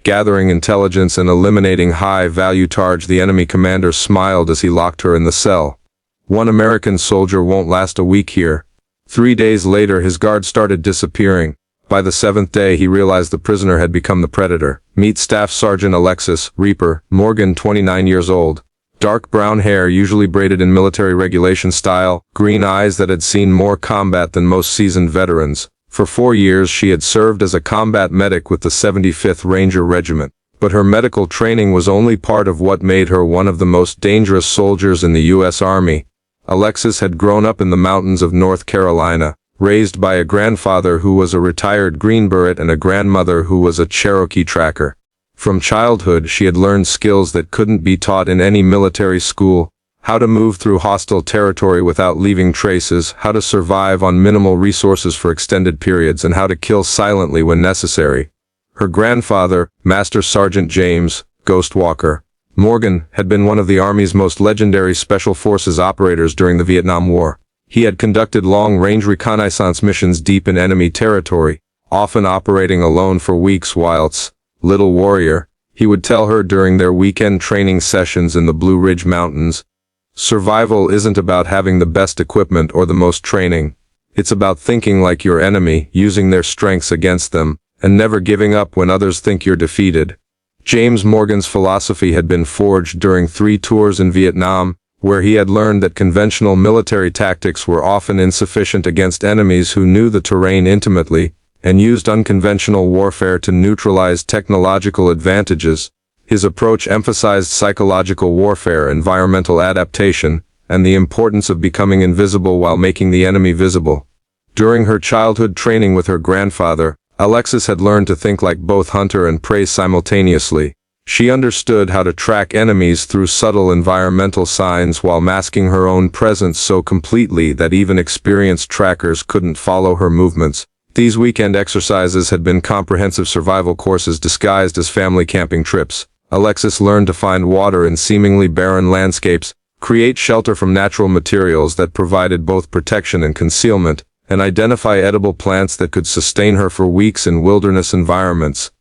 gathering intelligence and eliminating high-value targets. The enemy commander smiled as he locked her in the cell. One American soldier won't last a week here. 3 days later his guard started disappearing. By the 7th day he realized the prisoner had become the predator. Meet Staff Sergeant Alexis Reaper Morgan, 29 years old. Dark brown hair, usually braided in military regulation style, green eyes that had seen more combat than most seasoned veterans. For 4 years she had served as a combat medic with the 75th Ranger Regiment. But her medical training was only part of what made her one of the most dangerous soldiers in the U.S. Army. Alexis had grown up in the mountains of North Carolina, raised by a grandfather who was a retired Green Beret and a grandmother who was a Cherokee tracker. From childhood she had learned skills that couldn't be taught in any military school: how to move through hostile territory without leaving traces, how to survive on minimal resources for extended periods, and how to kill silently when necessary. Her grandfather, Master Sergeant James Ghost Walker Morgan, had been one of the Army's most legendary Special Forces operators during the Vietnam War. He had conducted long-range reconnaissance missions deep in enemy territory, often operating alone for weeks whilst, "Little warrior," he would tell her during their weekend training sessions in the Blue Ridge Mountains, "survival isn't about having the best equipment or the most training. It's about thinking like your enemy, using their strengths against them, and never giving up when others think you're defeated." James Morgan's philosophy had been forged during 3 tours in Vietnam, where he had learned that conventional military tactics were often insufficient against enemies who knew the terrain intimately, and used unconventional warfare to neutralize technological advantages. His approach emphasized psychological warfare, environmental adaptation, and the importance of becoming invisible while making the enemy visible. During her childhood training with her grandfather, Alexis had learned to think like both hunter and prey simultaneously. She understood how to track enemies through subtle environmental signs while masking her own presence so completely that even experienced trackers couldn't follow her movements. These weekend exercises had been comprehensive survival courses disguised as family camping trips. Alexis learned to find water in seemingly barren landscapes, create shelter from natural materials that provided both protection and concealment, and identify edible plants that could sustain her for weeks in wilderness environments.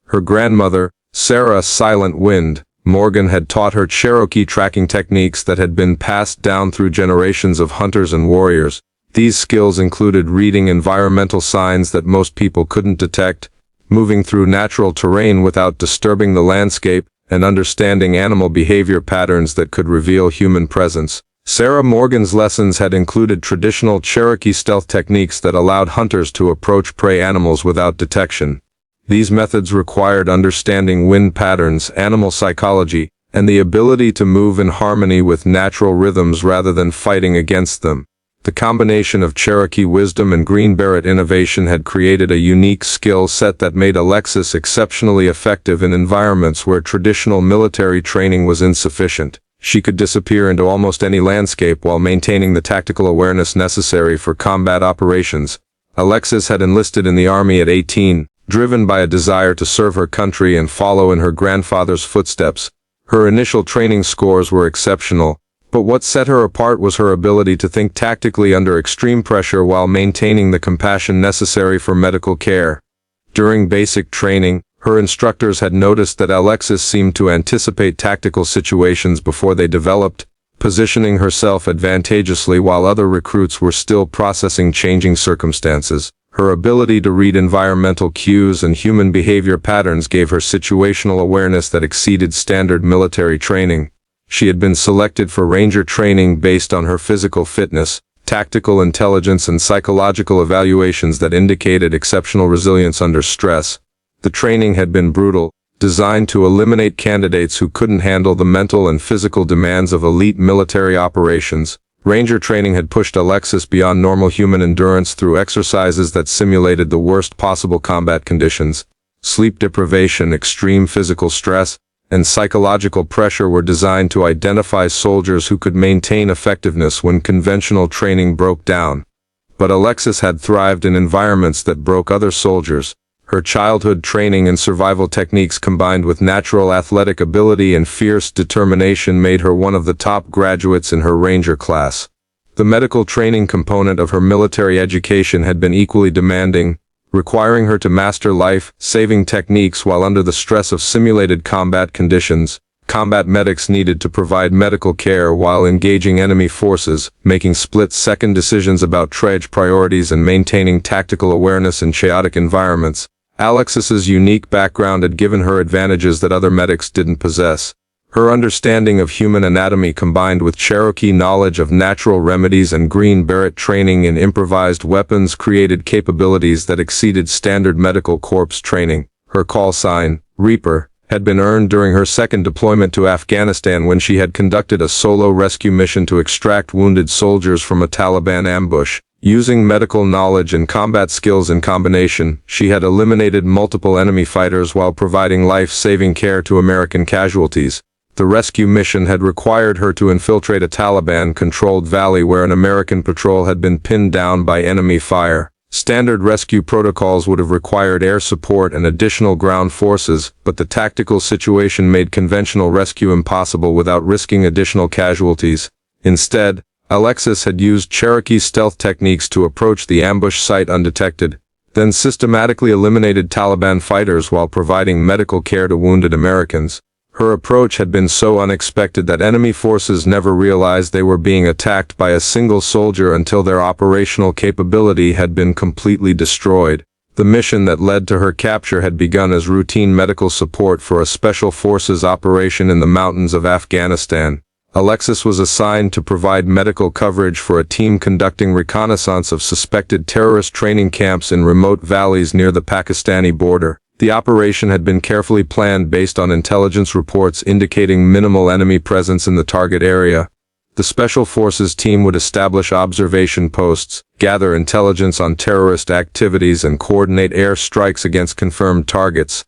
Her grandmother, Sarah Silent Wind Morgan, had taught her Cherokee tracking techniques that had been passed down through generations of hunters and warriors. These skills included reading environmental signs that most people couldn't detect, moving through natural terrain without disturbing the landscape, and understanding animal behavior patterns that could reveal human presence. Sarah Morgan's lessons had included traditional Cherokee stealth techniques that allowed hunters to approach prey animals without detection. These methods required understanding wind patterns, animal psychology, and the ability to move in harmony with natural rhythms rather than fighting against them. The combination of Cherokee wisdom and Green Beret innovation had created a unique skill set that made Alexis exceptionally effective in environments where traditional military training was insufficient. She could disappear into almost any landscape while maintaining the tactical awareness necessary for combat operations. Alexis had enlisted in the Army at 18, driven by a desire to serve her country and follow in her grandfather's footsteps. Her initial training scores were exceptional, but what set her apart was her ability to think tactically under extreme pressure while maintaining the compassion necessary for medical care. During basic training, her instructors had noticed that Alexis seemed to anticipate tactical situations before they developed, positioning herself advantageously while other recruits were still processing changing circumstances. Her ability to read environmental cues and human behavior patterns gave her situational awareness that exceeded standard military training. She had been selected for Ranger training based on her physical fitness, tactical intelligence, and psychological evaluations that indicated exceptional resilience under stress. The training had been brutal, designed to eliminate candidates who couldn't handle the mental and physical demands of elite military operations. Ranger training had pushed Alexis beyond normal human endurance through exercises that simulated the worst possible combat conditions. Sleep deprivation, extreme physical stress, and psychological pressure were designed to identify soldiers who could maintain effectiveness when conventional training broke down. But Alexis had thrived in environments that broke other soldiers. Her childhood training and survival techniques combined with natural athletic ability and fierce determination made her one of the top graduates in her Ranger class. The medical training component of her military education had been equally demanding, requiring her to master life-saving techniques while under the stress of simulated combat conditions. Combat medics needed to provide medical care while engaging enemy forces, making split-second decisions about triage priorities and maintaining tactical awareness in chaotic environments. Alexis's unique background had given her advantages that other medics didn't possess. Her understanding of human anatomy combined with Cherokee knowledge of natural remedies and Green Beret training in improvised weapons created capabilities that exceeded standard medical corps training. Her call sign, Reaper, had been earned during her second deployment to Afghanistan when she had conducted a solo rescue mission to extract wounded soldiers from a Taliban ambush. Using medical knowledge and combat skills in combination, she had eliminated multiple enemy fighters while providing life-saving care to American casualties. The rescue mission had required her to infiltrate a Taliban-controlled valley where an American patrol had been pinned down by enemy fire. Standard rescue protocols would have required air support and additional ground forces, but the tactical situation made conventional rescue impossible without risking additional casualties. Instead, Alexis had used Cherokee stealth techniques to approach the ambush site undetected, then systematically eliminated Taliban fighters while providing medical care to wounded Americans. Her approach had been so unexpected that enemy forces never realized they were being attacked by a single soldier until their operational capability had been completely destroyed. The mission that led to her capture had begun as routine medical support for a special forces operation in the mountains of Afghanistan. Alexis was assigned to provide medical coverage for a team conducting reconnaissance of suspected terrorist training camps in remote valleys near the Pakistani border. The operation had been carefully planned based on intelligence reports indicating minimal enemy presence in the target area. The Special Forces team would establish observation posts, gather intelligence on terrorist activities and coordinate air strikes against confirmed targets.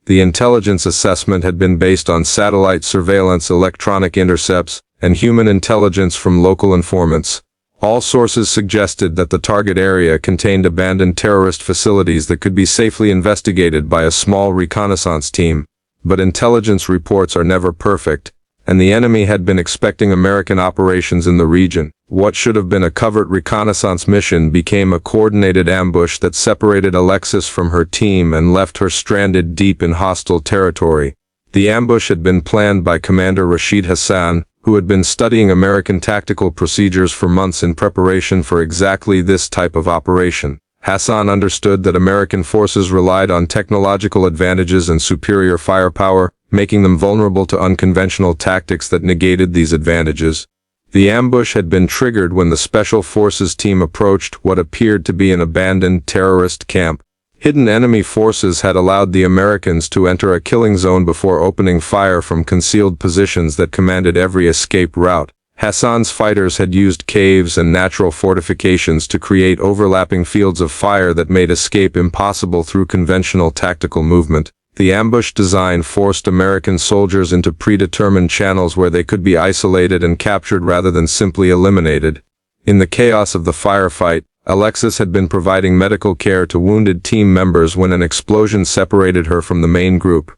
The intelligence assessment had been based on satellite surveillance, electronic intercepts, and human intelligence from local informants. All sources suggested that the target area contained abandoned terrorist facilities that could be safely investigated by a small reconnaissance team. But intelligence reports are never perfect, and the enemy had been expecting American operations in the region. What should have been a covert reconnaissance mission became a coordinated ambush that separated Alexis from her team and left her stranded deep in hostile territory. The ambush had been planned by Commander Rashid Hassan, who had been studying American tactical procedures for months in preparation for exactly this type of operation. Hassan understood that American forces relied on technological advantages and superior firepower, making them vulnerable to unconventional tactics that negated these advantages. The ambush had been triggered when the Special Forces team approached what appeared to be an abandoned terrorist camp. Hidden enemy forces had allowed the Americans to enter a killing zone before opening fire from concealed positions that commanded every escape route. Hassan's fighters had used caves and natural fortifications to create overlapping fields of fire that made escape impossible through conventional tactical movement. The ambush design forced American soldiers into predetermined channels where they could be isolated and captured rather than simply eliminated. In the chaos of the firefight, Alexis had been providing medical care to wounded team members when an explosion separated her from the main group.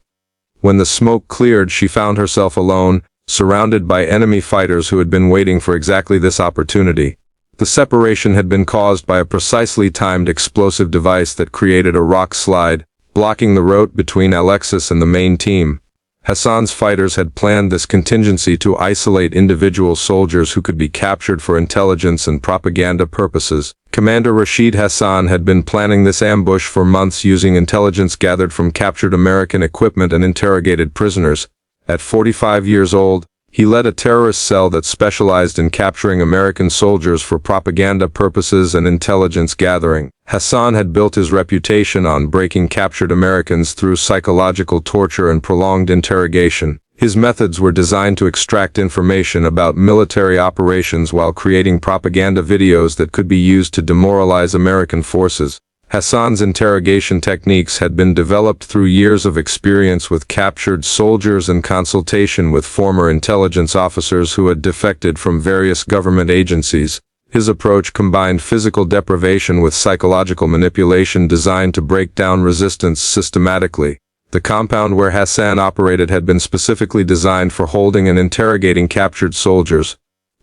When the smoke cleared, she found herself alone, surrounded by enemy fighters who had been waiting for exactly this opportunity. The separation had been caused by a precisely timed explosive device that created a rock slide, blocking the road between Alexis and the main team. Hassan's fighters had planned this contingency to isolate individual soldiers who could be captured for intelligence and propaganda purposes. Commander Rashid Hassan had been planning this ambush for months using intelligence gathered from captured American equipment and interrogated prisoners. At 45 years old, he led a terrorist cell that specialized in capturing American soldiers for propaganda purposes and intelligence gathering. Hassan had built his reputation on breaking captured Americans through psychological torture and prolonged interrogation. His methods were designed to extract information about military operations while creating propaganda videos that could be used to demoralize American forces. Hassan's interrogation techniques had been developed through years of experience with captured soldiers and consultation with former intelligence officers who had defected from various government agencies. His approach combined physical deprivation with psychological manipulation designed to break down resistance systematically. The compound where Hassan operated had been specifically designed for holding and interrogating captured soldiers.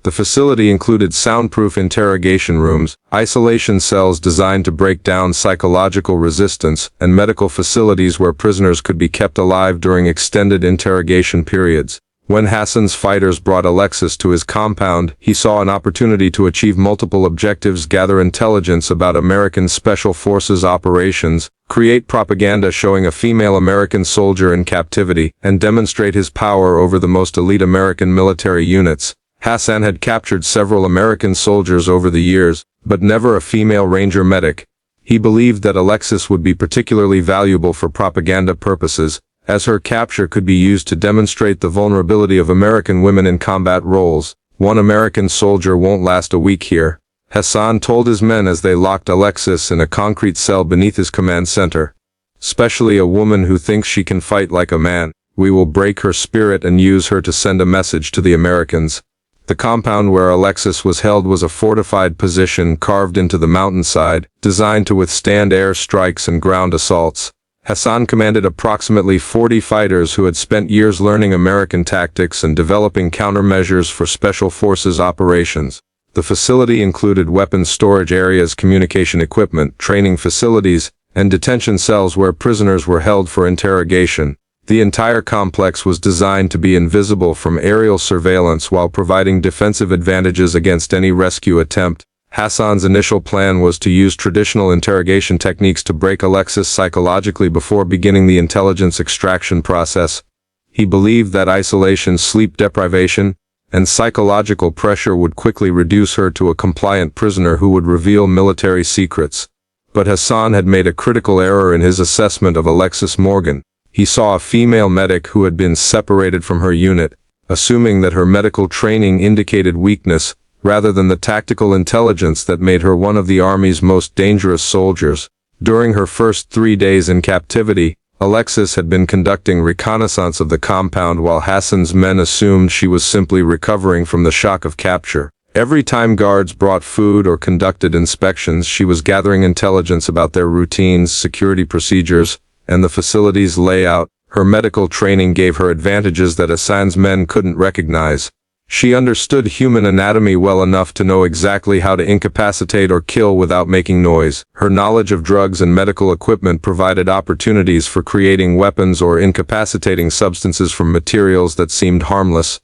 The facility included soundproof interrogation rooms, isolation cells designed to break down psychological resistance, and medical facilities where prisoners could be kept alive during extended interrogation periods. When Hassan's fighters brought Alexis to his compound, he saw an opportunity to achieve multiple objectives: gather intelligence about American Special Forces operations, create propaganda showing a female American soldier in captivity, and demonstrate his power over the most elite American military units. Hassan had captured several American soldiers over the years, but never a female Ranger medic. He believed that Alexis would be particularly valuable for propaganda purposes, as her capture could be used to demonstrate the vulnerability of American women in combat roles. "One American soldier won't last a week here," Hassan told his men as they locked Alexis in a concrete cell beneath his command center. "Especially a woman who thinks she can fight like a man. We will break her spirit and use her to send a message to the Americans." The compound where Alexis was held was a fortified position carved into the mountainside, designed to withstand air strikes and ground assaults. Hassan commanded approximately 40 fighters who had spent years learning American tactics and developing countermeasures for special forces operations. The facility included weapons storage areas, communication equipment, training facilities, and detention cells where prisoners were held for interrogation. The entire complex was designed to be invisible from aerial surveillance while providing defensive advantages against any rescue attempt. Hassan's initial plan was to use traditional interrogation techniques to break Alexis psychologically before beginning the intelligence extraction process. He believed that isolation, sleep deprivation, and psychological pressure would quickly reduce her to a compliant prisoner who would reveal military secrets. But Hassan had made a critical error in his assessment of Alexis Morgan. He saw a female medic who had been separated from her unit, assuming that her medical training indicated weakness, rather than the tactical intelligence that made her one of the Army's most dangerous soldiers. During her first 3 days in captivity, Alexis had been conducting reconnaissance of the compound while Hassan's men assumed she was simply recovering from the shock of capture. Every time guards brought food or conducted inspections, she was gathering intelligence about their routines, security procedures, and the facility's layout. Her medical training gave her advantages that Hassan's men couldn't recognize. She understood human anatomy well enough to know exactly how to incapacitate or kill without making noise. Her knowledge of drugs and medical equipment provided opportunities for creating weapons or incapacitating substances from materials that seemed harmless.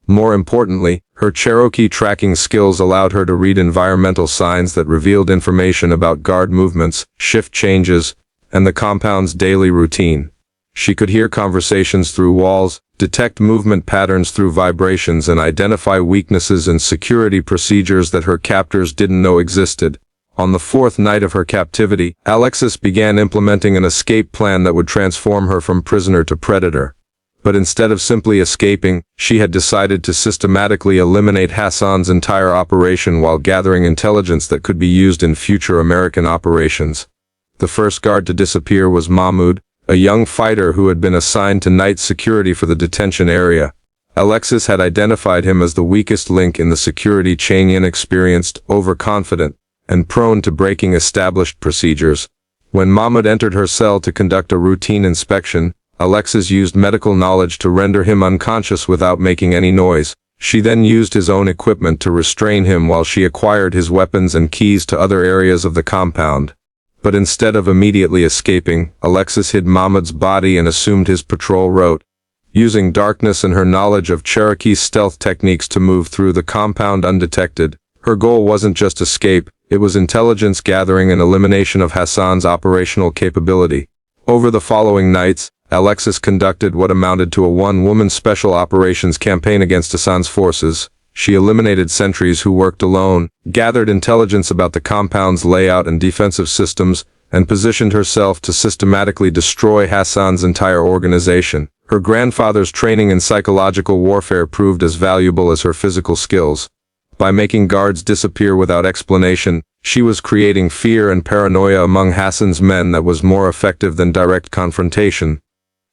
More importantly, her Cherokee tracking skills allowed her to read environmental signs that revealed information about guard movements, shift changes, and the compound's daily routine. She could hear conversations through walls, detect movement patterns through vibrations, and identify weaknesses in security procedures that her captors didn't know existed. On the 4th night of her captivity, Alexis began implementing an escape plan that would transform her from prisoner to predator. But instead of simply escaping, she had decided to systematically eliminate Hassan's entire operation while gathering intelligence that could be used in future American operations. The first guard to disappear was Mahmoud, a young fighter who had been assigned to night security for the detention area. Alexis had identified him as the weakest link in the security chain: inexperienced, overconfident, and prone to breaking established procedures. When Mahmoud entered her cell to conduct a routine inspection, Alexis used medical knowledge to render him unconscious without making any noise. She then used his own equipment to restrain him while she acquired his weapons and keys to other areas of the compound. But instead of immediately escaping, Alexis hid Mahmoud's body and assumed his patrol route. Using darkness and her knowledge of Cherokee's stealth techniques to move through the compound undetected, her goal wasn't just escape, it was intelligence gathering and elimination of Hassan's operational capability. Over the following nights, Alexis conducted what amounted to a one-woman special operations campaign against Hassan's forces. She eliminated sentries who worked alone, gathered intelligence about the compound's layout and defensive systems, and positioned herself to systematically destroy Hassan's entire organization. Her grandfather's training in psychological warfare proved as valuable as her physical skills. By making guards disappear without explanation, she was creating fear and paranoia among Hassan's men that was more effective than direct confrontation.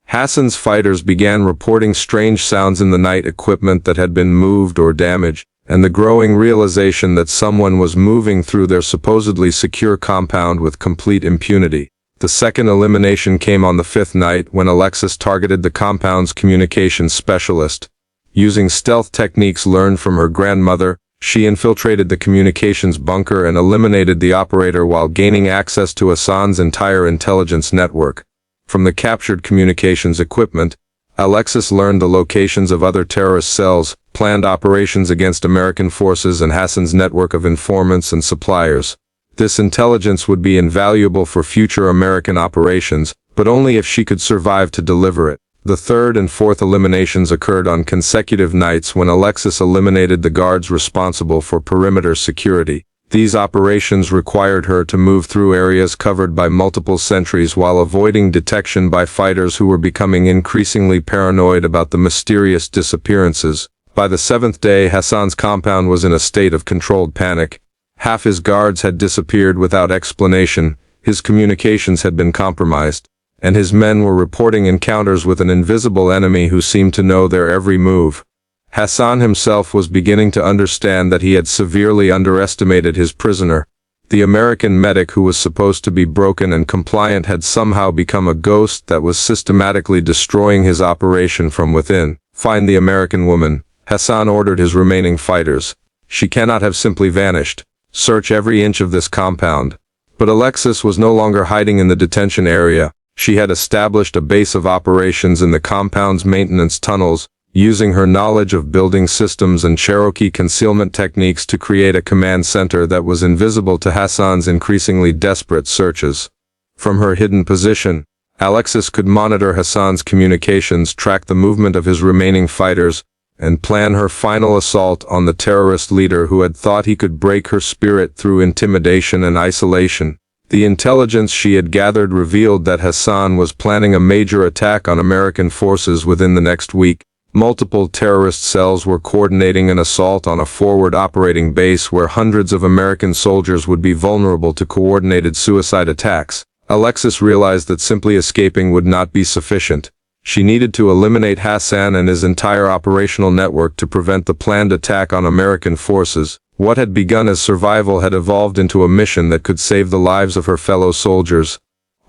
Hassan's fighters began reporting strange sounds in the night, equipment that had been moved or damaged, and the growing realization that someone was moving through their supposedly secure compound with complete impunity. The second elimination came on the 5th night when Alexis targeted the compound's communications specialist. Using stealth techniques learned from her grandmother, she infiltrated the communications bunker and eliminated the operator while gaining access to Hassan's entire intelligence network. From the captured communications equipment, Alexis learned the locations of other terrorist cells, planned operations against American forces, and Hassan's network of informants and suppliers. This intelligence would be invaluable for future American operations, but only if she could survive to deliver it. The third and fourth eliminations occurred on consecutive nights when Alexis eliminated the guards responsible for perimeter security. These operations required her to move through areas covered by multiple sentries while avoiding detection by fighters who were becoming increasingly paranoid about the mysterious disappearances. By the seventh day, Hassan's compound was in a state of controlled panic. Half his guards had disappeared without explanation, his communications had been compromised, and his men were reporting encounters with an invisible enemy who seemed to know their every move. Hassan himself was beginning to understand that he had severely underestimated his prisoner. The American medic who was supposed to be broken and compliant had somehow become a ghost that was systematically destroying his operation from within. Find the American woman, Hassan ordered his remaining fighters. She cannot have simply vanished. Search every inch of this compound. But Alexis was no longer hiding in the detention area. She had established a base of operations in the compound's maintenance tunnels, using her knowledge of building systems and Cherokee concealment techniques to create a command center that was invisible to Hassan's increasingly desperate searches. From her hidden position, Alexis could monitor Hassan's communications, track the movement of his remaining fighters, and plan her final assault on the terrorist leader who had thought he could break her spirit through intimidation and isolation. The intelligence she had gathered revealed that Hassan was planning a major attack on American forces within the next week. Multiple terrorist cells were coordinating an assault on a forward operating base where hundreds of American soldiers would be vulnerable to coordinated suicide attacks. Alexis realized that simply escaping would not be sufficient. She needed to eliminate Hassan and his entire operational network to prevent the planned attack on American forces. What had begun as survival had evolved into a mission that could save the lives of her fellow soldiers.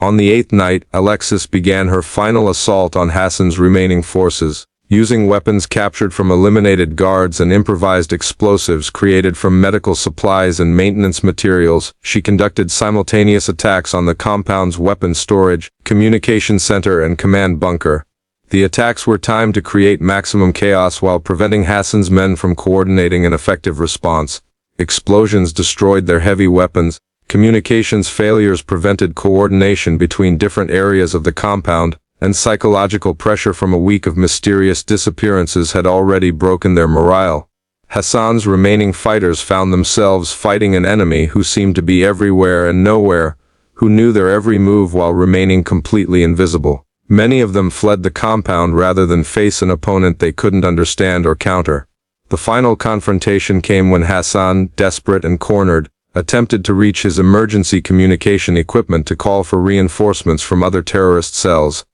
On the eighth night, Alexis began her final assault on Hassan's remaining forces. Using weapons captured from eliminated guards and improvised explosives created from medical supplies and maintenance materials, she conducted simultaneous attacks on the compound's weapons storage, communication center, and command bunker. The attacks were timed to create maximum chaos while preventing Hassan's men from coordinating an effective response. Explosions destroyed their heavy weapons, communications failures prevented coordination between different areas of the compound, and psychological pressure from a week of mysterious disappearances had already broken their morale. Hassan's remaining fighters found themselves fighting an enemy who seemed to be everywhere and nowhere, who knew their every move while remaining completely invisible. Many of them fled the compound rather than face an opponent they couldn't understand or counter. The final confrontation came when Hassan, desperate and cornered, attempted to reach his emergency communication equipment to call for reinforcements from other terrorist cells.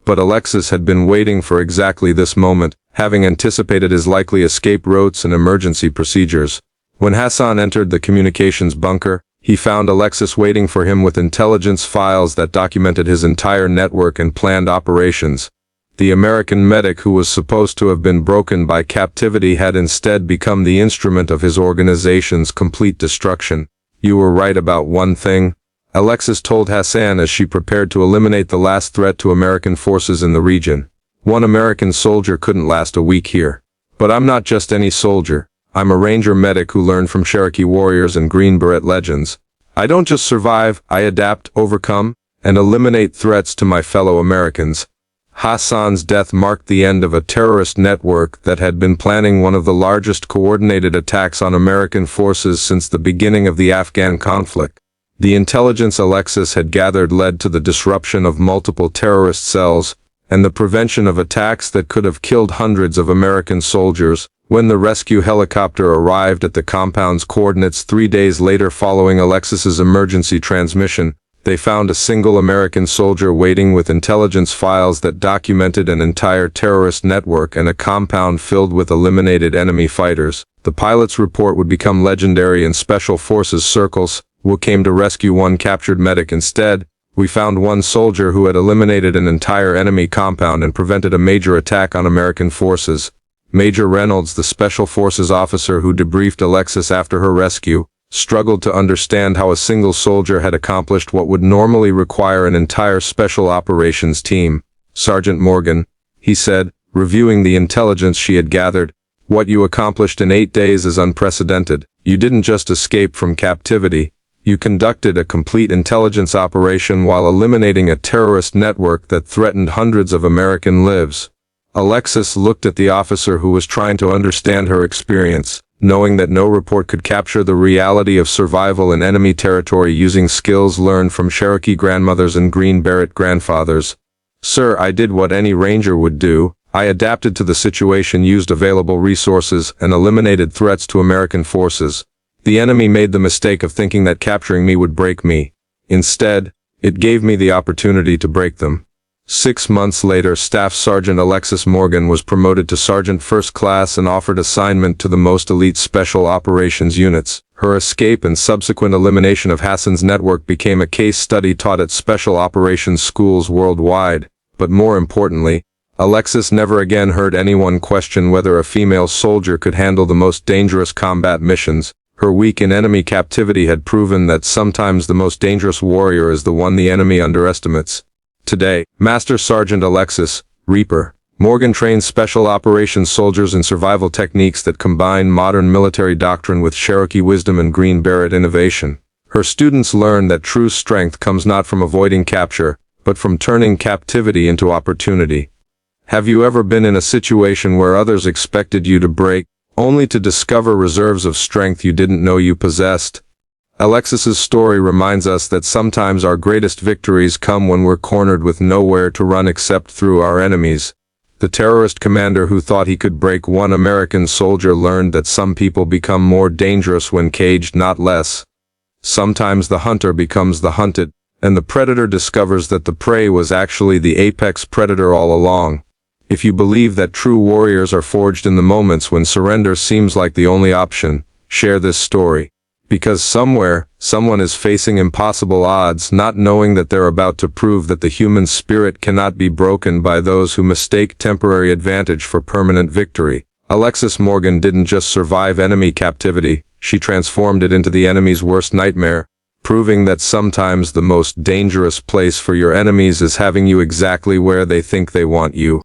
But Alexis had been waiting for exactly this moment, having anticipated his likely escape routes and emergency procedures. When Hassan entered the communications bunker, he found Alexis waiting for him with intelligence files that documented his entire network and planned operations. The American medic who was supposed to have been broken by captivity had instead become the instrument of his organization's complete destruction. You were right about one thing, Alexis told Hassan as she prepared to eliminate the last threat to American forces in the region. One American soldier couldn't last a week here. But I'm not just any soldier. I'm a ranger medic who learned from Cherokee warriors and Green Beret legends. I don't just survive, I adapt, overcome, and eliminate threats to my fellow Americans. Hassan's death marked the end of a terrorist network that had been planning one of the largest coordinated attacks on American forces since the beginning of the Afghan conflict. The intelligence Alexis had gathered led to the disruption of multiple terrorist cells, and the prevention of attacks that could have killed hundreds of American soldiers. When the rescue helicopter arrived at the compound's coordinates 3 days later following Alexis's emergency transmission, they found a single American soldier waiting with intelligence files that documented an entire terrorist network and a compound filled with eliminated enemy fighters. The pilot's report would become legendary in special forces circles. We came to rescue one captured medic instead. We found one soldier who had eliminated an entire enemy compound and prevented a major attack on American forces. Major Reynolds, the Special Forces officer who debriefed Alexis after her rescue, struggled to understand how a single soldier had accomplished what would normally require an entire special operations team. "Sergeant Morgan," he said, reviewing the intelligence she had gathered, "what you accomplished in 8 days is unprecedented. You didn't just escape from captivity. You conducted a complete intelligence operation while eliminating a terrorist network that threatened hundreds of American lives." Alexis looked at the officer who was trying to understand her experience, knowing that no report could capture the reality of survival in enemy territory using skills learned from Cherokee grandmothers and Green Beret grandfathers. "Sir, I did what any ranger would do. I adapted to the situation, used available resources, and eliminated threats to American forces. The enemy made the mistake of thinking that capturing me would break me. Instead, it gave me the opportunity to break them." 6 months later, Staff Sergeant Alexis Morgan was promoted to Sergeant First Class and offered assignment to the most elite Special Operations units. Her escape and subsequent elimination of Hassan's network became a case study taught at Special Operations schools worldwide. But more importantly, Alexis never again heard anyone question whether a female soldier could handle the most dangerous combat missions. Her week in enemy captivity had proven that sometimes the most dangerous warrior is the one the enemy underestimates. Today, Master Sergeant Alexis Reaper Morgan trains Special Operations soldiers in survival techniques that combine modern military doctrine with Cherokee wisdom and Green Beret innovation. Her students learn that true strength comes not from avoiding capture, but from turning captivity into opportunity. Have you ever been in a situation where others expected you to break, only to discover reserves of strength you didn't know you possessed? Alexis's story reminds us that sometimes our greatest victories come when we're cornered with nowhere to run except through our enemies. The terrorist commander who thought he could break one American soldier learned that some people become more dangerous when caged, not less. Sometimes the hunter becomes the hunted, and the predator discovers that the prey was actually the apex predator all along. If you believe that true warriors are forged in the moments when surrender seems like the only option, share this story. Because somewhere, someone is facing impossible odds, not knowing that they're about to prove that the human spirit cannot be broken by those who mistake temporary advantage for permanent victory. Alexis Morgan didn't just survive enemy captivity, she transformed it into the enemy's worst nightmare, proving that sometimes the most dangerous place for your enemies is having you exactly where they think they want you.